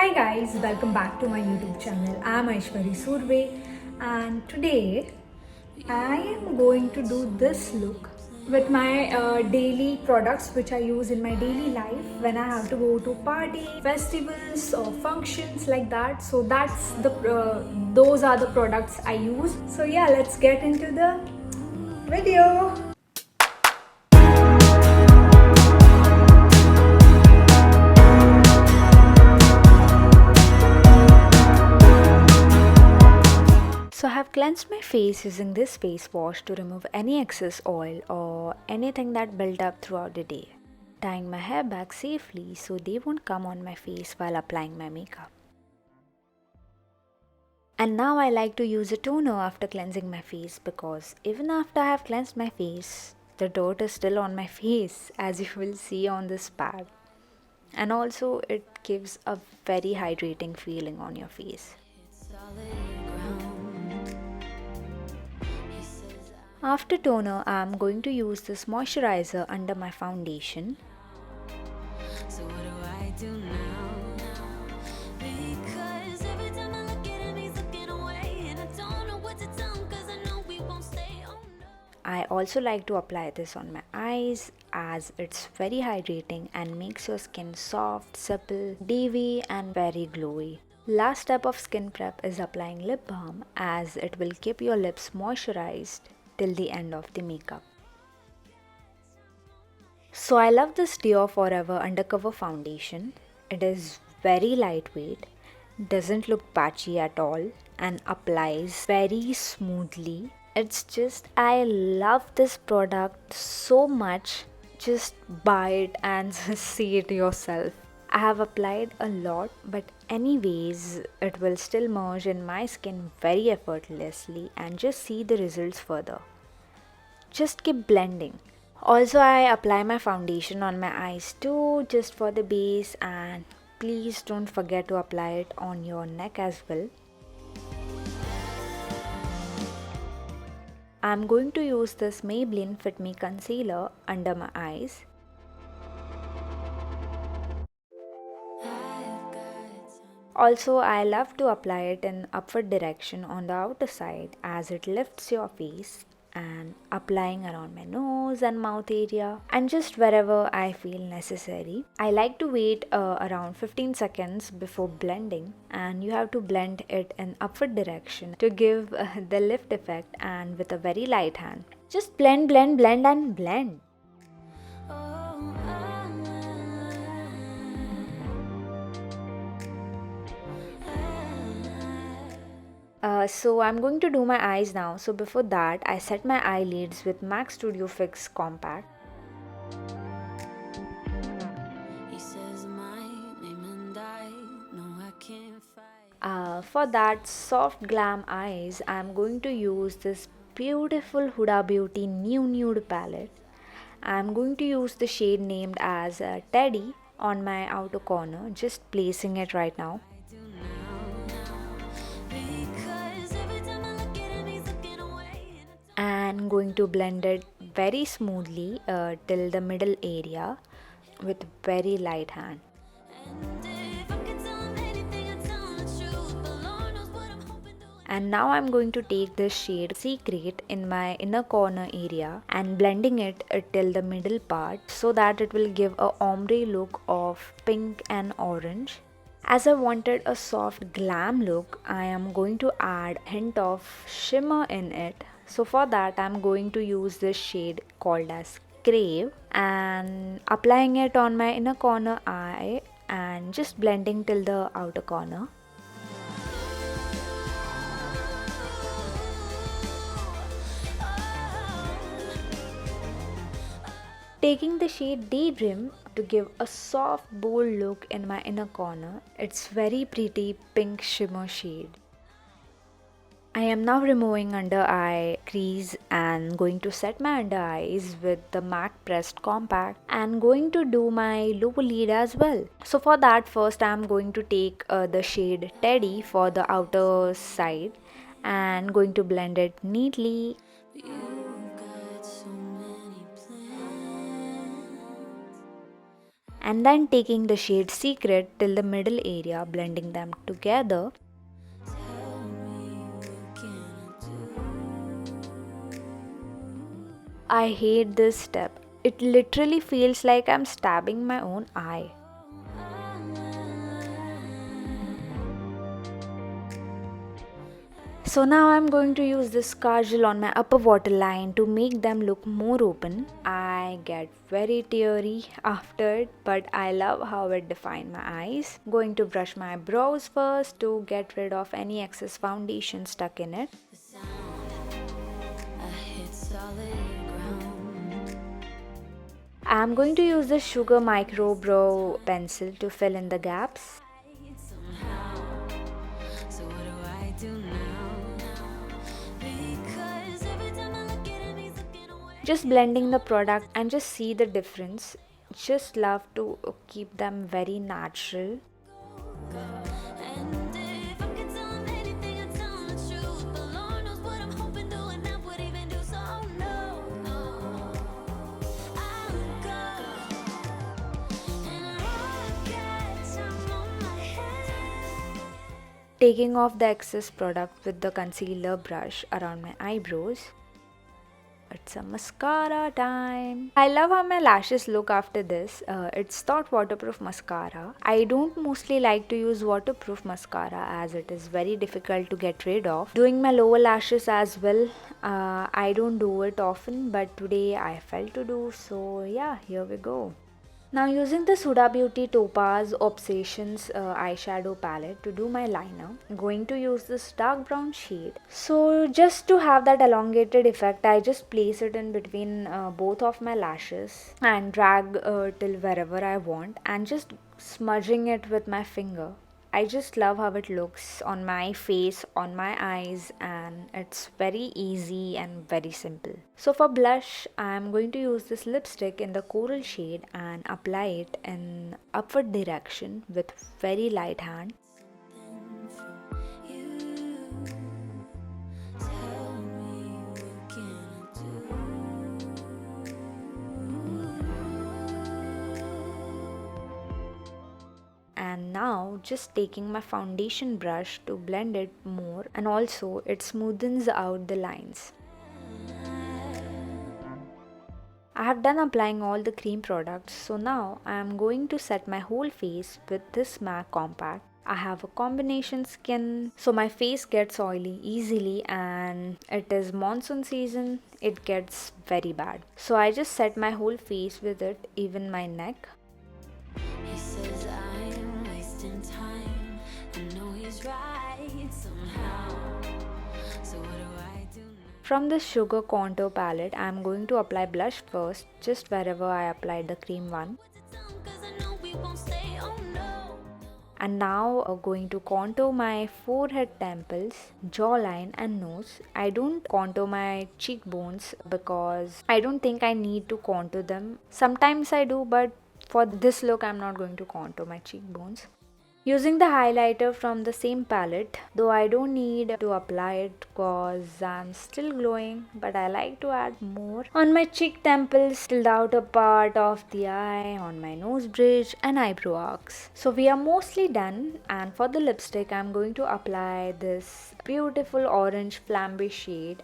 Hi guys, welcome back to my YouTube channel. I am Aishwari Surve and today I am going to do this look with my daily products which I use in my daily life when I have to go to party, festivals or functions like that. So those are the products I use. So yeah, let's get into the video. So I have cleansed my face using this face wash to remove any excess oil or anything that built up throughout the day, tying my hair back safely so they won't come on my face while applying my makeup. And now I like to use a toner after cleansing my face because even after I have cleansed my face, the dirt is still on my face, as you will see on this pad. And also it gives a very hydrating feeling on your face. After toner, I am going to use this moisturizer under my foundation. So what do I do now? Because every time I look at him, he's looking away, and I don't know what to tell him because I know we won't stay. Oh no. I also like to apply this on my eyes as it's very hydrating and makes your skin soft, supple, dewy and very glowy. Last step of skin prep is applying lip balm as it will keep your lips moisturized till the end of the makeup. So I love this DIOR Forever Undercover foundation. It is very lightweight, doesn't look patchy at all and applies very smoothly. It's just, I love this product so much. Just buy it and see it yourself. I have applied a lot, but anyways, it will still merge in my skin very effortlessly and just see the results further. Just keep blending. Also, I apply my foundation on my eyes too, just for the base, and please don't forget to apply it on your neck as well. I'm going to use this Maybelline Fit Me concealer under my eyes. Also, I love to apply it in upward direction on the outer side as it lifts your face, and applying around my nose and mouth area and just wherever I feel necessary. I like to wait around 15 seconds before blending, and you have to blend it in upward direction to give the lift effect and with a very light hand. Just blend, blend, blend and blend. So I'm going to do my eyes now. So before that, I set my eyelids with MAC Studio Fix Compact. For that soft glam eyes, I'm going to use this beautiful Huda Beauty New Nude palette. I'm going to use the shade named as Teddy on my outer corner, just placing it right now. And going to blend it very smoothly till the middle area with very light hand. And now I'm going to take this shade Secret in my inner corner area and blending it till the middle part so that it will give a ombre look of pink and orange. As I wanted a soft glam look, I am going to add a hint of shimmer in it. So for that, I'm going to use this shade called as Crave and applying it on my inner corner eye and just blending till the outer corner. Taking the shade Daydream to give a soft bold look in my inner corner. It's very pretty pink shimmer shade. I am now removing under eye crease and going to set my under eyes with the MAC Pressed Compact and going to do my lower lid as well. So for that, first I am going to take the shade Teddy for the outer side and going to blend it neatly. and then taking the shade Secret till the middle area, blending them together. I hate this step. It literally feels like I'm stabbing my own eye. So now I'm going to use this kajal on my upper waterline to make them look more open. I get very teary after it, but I love how it defined my eyes. Going to brush my brows first to get rid of any excess foundation stuck in it. I'm going to use the Sugar Micro Brow Pencil to fill in the gaps. Just blending the product and just see the difference. Just love to keep them very natural. Taking off the excess product with the concealer brush around my eyebrows. It's a mascara time. I love how my lashes look after this. It's not waterproof mascara. I don't mostly like to use waterproof mascara as it is very difficult to get rid of. Doing my lower lashes as well. I don't do it often, but today I felt to do, so yeah, here we go. Now using the Huda Beauty Topaz Obsessions eyeshadow palette to do my liner, I'm going to use this dark brown shade. So just to have that elongated effect, I just place it in between both of my lashes and drag till wherever I want and just smudging it with my finger. I just love how it looks on my face, on my eyes, and it's very easy and very simple. So for blush, I'm going to use this lipstick in the coral shade and apply it in upward direction with very light hand. And now just taking my foundation brush to blend it more, and also it smoothens out the lines. I have done applying all the cream products, so now I am going to set my whole face with this MAC compact. I have a combination skin, so my face gets oily easily, and it is monsoon season, it gets very bad. So I just set my whole face with it, even my neck. From the Sugar Contour palette, I am going to apply blush first, just wherever I applied the cream one. And now going to contour my forehead, temples, jawline and nose. I don't contour my cheekbones because I don't think I need to contour them. Sometimes I do, but for this look I'm not going to contour my cheekbones. Using the highlighter from the same palette, though I don't need to apply it because I'm still glowing, but I like to add more on my cheek temples, till the outer part of the eye, on my nose bridge and eyebrow arcs. So we are mostly done, and for the lipstick I'm going to apply this beautiful orange flambe shade.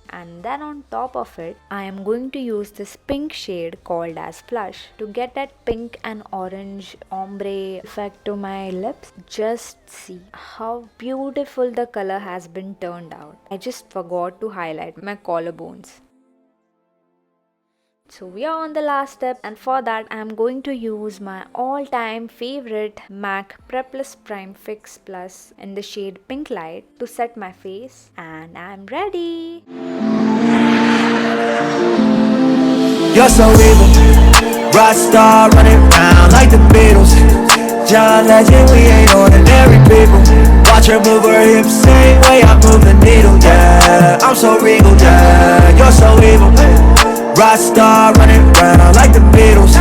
And then on top of it, I am going to use this pink shade called as Flush to get that pink and orange ombre effect to my lips. Just see how beautiful the color has been turned out. I just forgot to highlight my collarbones. So we are on the last step, and for that I am going to use my all-time favorite MAC Prepless Prime Fix Plus in the shade Pink Light to set my face, and I'm ready! You're so evil, rock star running around like the Beatles. John Legend, we ain't ordinary people. Watch her move her hips, same way I move the needle, yeah. I'm so regal, yeah. You're so evil, rock star running around like the Beatles.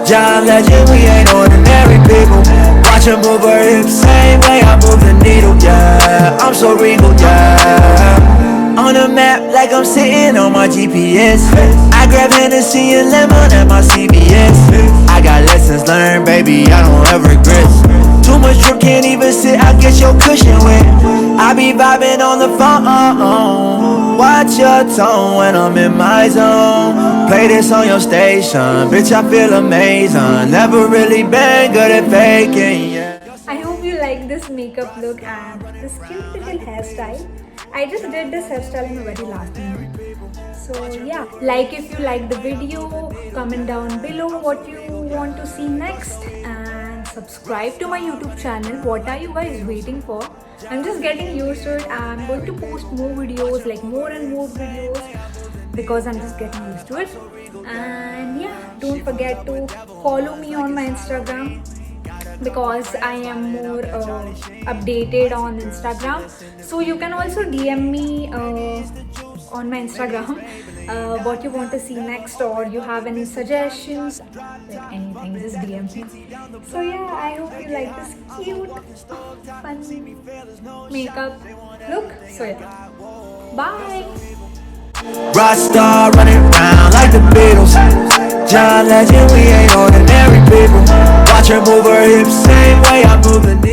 John Legend, we ain't ordinary people. Watch her move her hips, same way I move the needle, yeah. I'm so regal, yeah. On the map like I'm sitting on my GPS. I grab Hennessy and lemon at my CVS. I got lessons learned, baby, I don't have regrets. Too much drip, can't even sit, I get your cushion wet. I be vibing on the phone. Watch your tone when I'm in my zone. Play this on your station, bitch, I feel amazing. Never really been good at faking, yeah. I hope you like this makeup look and this cute little hairstyle. I just did this hairstyle in the very last minute. So yeah, like if you like the video, comment down below what you want to see next, and subscribe to my YouTube channel. What are you guys waiting for? I'm just getting used to it. I'm going to post more videos, like more and more videos, because I'm just getting used to it. And yeah, don't forget to follow me on my Instagram, because I am more updated on Instagram. So you can also DM me on my Instagram what you want to see next, or you have any suggestions, like anything, just DM me. So yeah, I hope you like this cute, fun makeup look. So yeah, bye. Rockstar running around like the Beatles. John Legend, we ain't ordinary people. Watch her move her hips, same way I move the knee.